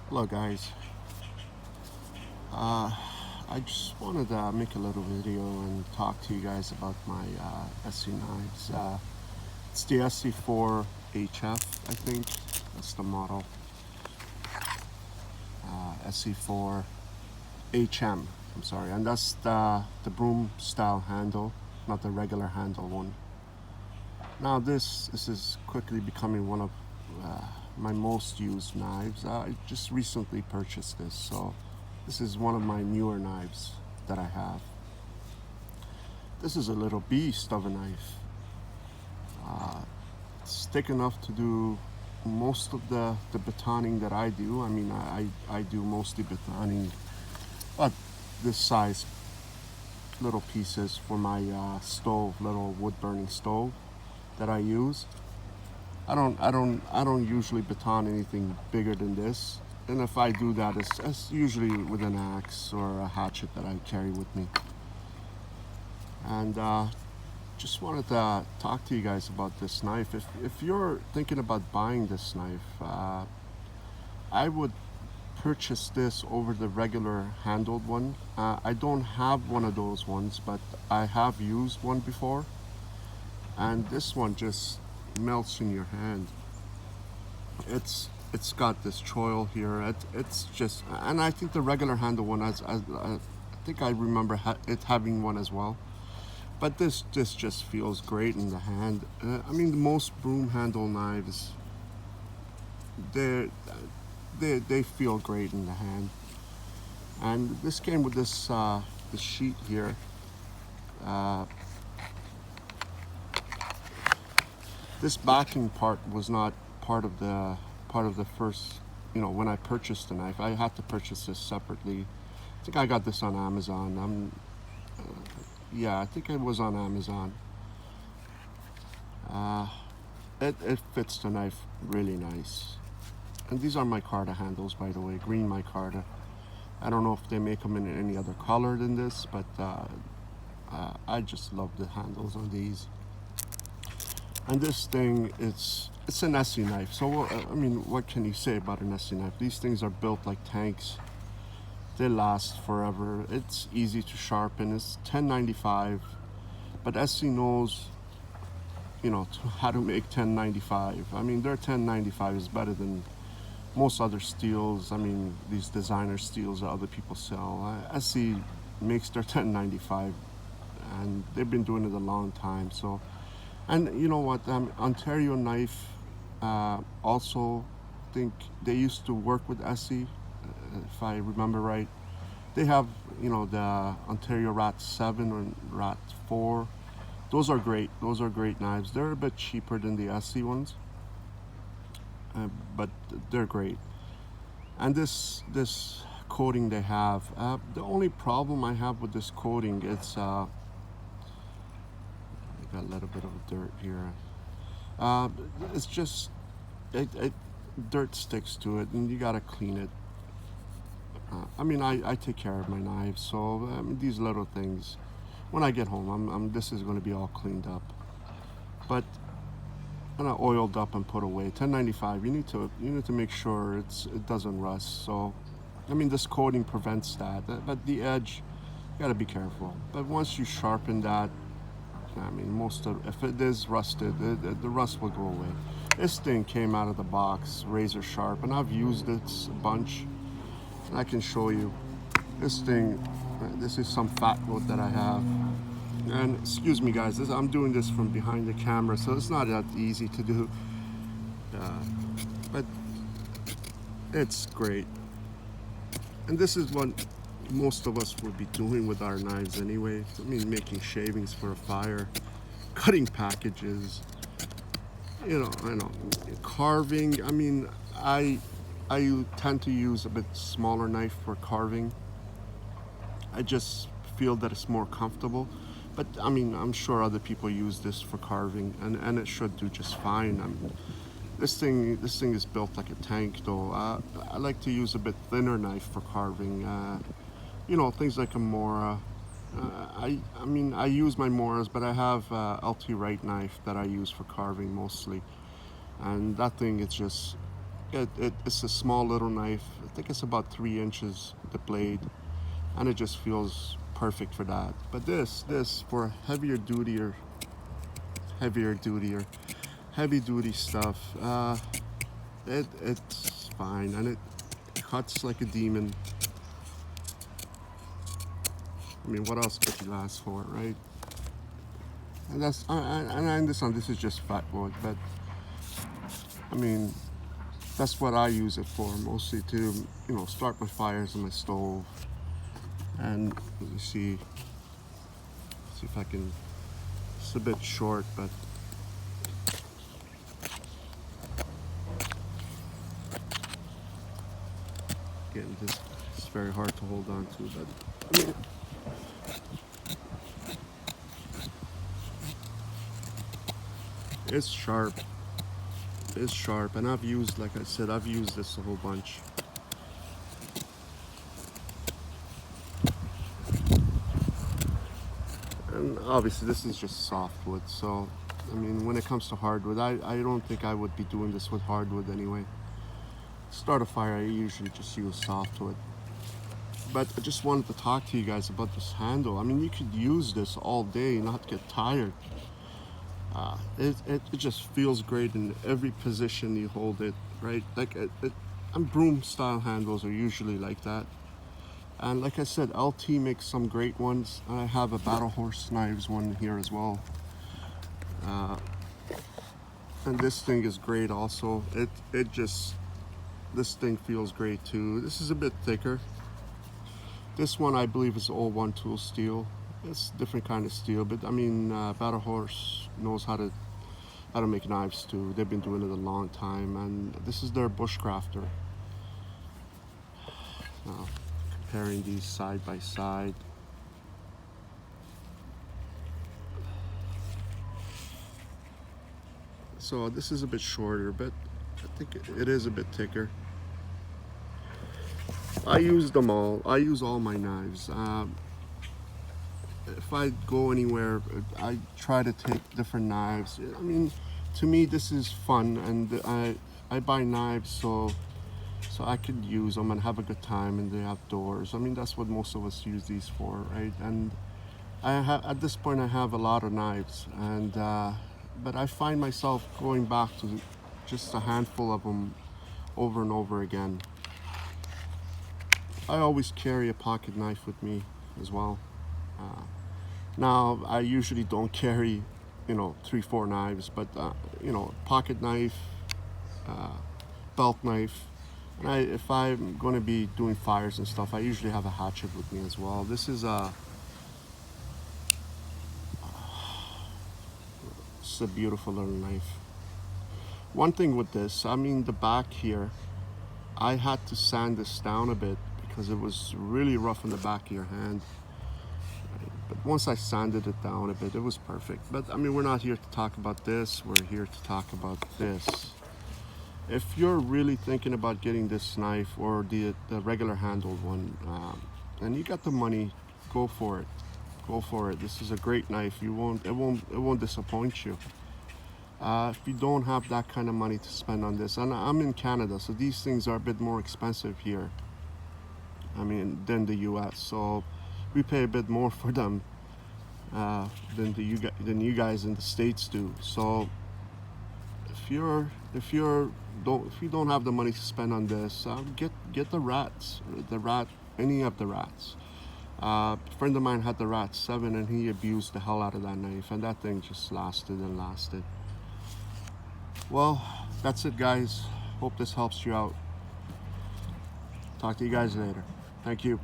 Hello guys, uh, I just wanted to make a little video and talk to you guys about my Esee knives. It's the Esee 4 HF, I think, that's the model. Esee 4 HM, I'm sorry, and that's the broom style handle, not the regular handle one. Now this is quickly becoming one of my most used knives. I just recently purchased this, so this is one of my newer knives that I have. This is a little beast of a knife. It's thick enough to do most of the batoning that I do. I mean, I do mostly batoning, but this size little pieces for my stove, little wood burning stove that I use. I don't usually baton anything bigger than this. And if I do that, it's usually with an axe or a hatchet that I carry with me. And just wanted to talk to you guys about this knife. If you're thinking about buying this knife, I would purchase this over the regular handled one. I don't have one of those ones, but I have used one before. And this one just melts in your hand. It's got this choil here. It's just, and I think the regular handle one, I think I remember it having one as well. But this just feels great in the hand. I mean, most broom handle knives, they they feel great in the hand. And this came with this sheet here. Uh, this backing part was not part of the first. You know, when I purchased the knife, I had to purchase this separately. I think I got this on Amazon. Yeah, I think it was on Amazon. Uh, it fits the knife really nice. And these are micarta handles, by the way, green micarta. I don't know if they make them in any other color than this, but I just love the handles on these. And this thing, it's an Esee knife. So I mean, what can you say about an Esee knife? These things are built like tanks. They last forever. It's easy to sharpen. It's 1095, but Esee knows, you know, how to make 1095. I mean, their 1095 is better than most other steels. I mean, these designer steels that other people sell. Esee makes their 1095, and they've been doing it a long time. So, and you know what? Ontario Knife also think they used to work with Esee, if I remember right. They have, you know, the Ontario Rat 7 or Rat 4. Those are great. Those are great knives. They're a bit cheaper than the Esee ones, but they're great. And this coating they have, the only problem I have with this coating, it's I got a little bit of dirt here. Uh, it's just dirt sticks to it, and you gotta clean it. I mean, I take care of my knives, so these little things. When I get home, this is going to be all cleaned up, but kind of oiled up and put away. 1095. You need to make sure it doesn't rust. So, I mean, this coating prevents that, but the edge, you got to be careful. But once you sharpen that, I mean, if it is rusted, the rust will go away. This thing came out of the box, razor sharp, and I've used it a bunch. And I can show you this thing. This is some fat wood that I have. And excuse me, guys, I'm doing this from behind the camera, so it's not that easy to do. But it's great. And this is what most of us would be doing with our knives anyway. I mean, making shavings for a fire, cutting packages, you know, carving. I mean, I tend to use a bit smaller knife for carving. I just feel that it's more comfortable. But I mean, I'm sure other people use this for carving, and it should do just fine. I mean, this thing is built like a tank, though. I like to use a bit thinner knife for carving. You know, things like a Mora. I mean, I use my Moras, but I have LT Wright knife that I use for carving mostly, and that thing is just It's a small little knife. I think it's about 3 inches, the blade, and it just feels perfect for that. But this for heavy duty stuff, it's fine, and it cuts like a demon. I mean, what else could you ask for, right? And and I understand this is just fat wood, but I mean, that's what I use it for, mostly to, start my fires on my stove. And let me see if I can. It's a bit short, but again, this is very hard to hold on to. But I mean, it's sharp. It's sharp, and I've used, like I said, I've used this a whole bunch. And obviously this is just softwood, so I mean, when it comes to hardwood, I don't think I would be doing this with hardwood anyway. Start a fire, I usually just use softwood. But I just wanted to talk to you guys about this handle. I mean, you could use this all day, not get tired. It just feels great in every position you hold it, right? Like and broom style handles are usually like that. And like I said, LT makes some great ones. I have a Battle Horse Knives one here as well. And this thing is great also. This thing feels great too. This is a bit thicker. This one I believe is all one tool steel. It's different kind of steel, but I mean, Battle Horse knows how to make knives too. They've been doing it a long time, and this is their Bushcrafter. Now, comparing these side by side. So this is a bit shorter, but I think it is a bit thicker. I use them all. I use all my knives. If I go anywhere, I try to take different knives. I mean, to me, this is fun, and I buy knives so I could use them and have a good time in the outdoors. I mean, that's what most of us use these for, right? And at this point, I have a lot of knives, and but I find myself going back to just a handful of them over and over again. I always carry a pocket knife with me as well. Now, I usually don't carry, 3, 4 knives, but, pocket knife, belt knife. And if I'm going to be doing fires and stuff, I usually have a hatchet with me as well. This is it's a beautiful little knife. One thing with this, I mean, the back here, I had to sand this down a bit because it was really rough on the back of your hand. But once I sanded it down a bit, it was perfect. But I mean, we're not here to talk about this. We're here to talk about this. If you're really thinking about getting this knife or the regular handled one, and you got the money, go for it. Go for it. This is a great knife. It won't disappoint you. If you don't have that kind of money to spend on this, and I'm in Canada, so these things are a bit more expensive here. I mean, than the U.S. So we pay a bit more for them than you guys in the States do. So if you don't have the money to spend on this, get any of the rats. A friend of mine had the Rat 7, and he abused the hell out of that knife, and that thing just lasted and lasted. Well, that's it, guys. Hope this helps you out. Talk to you guys later. Thank you.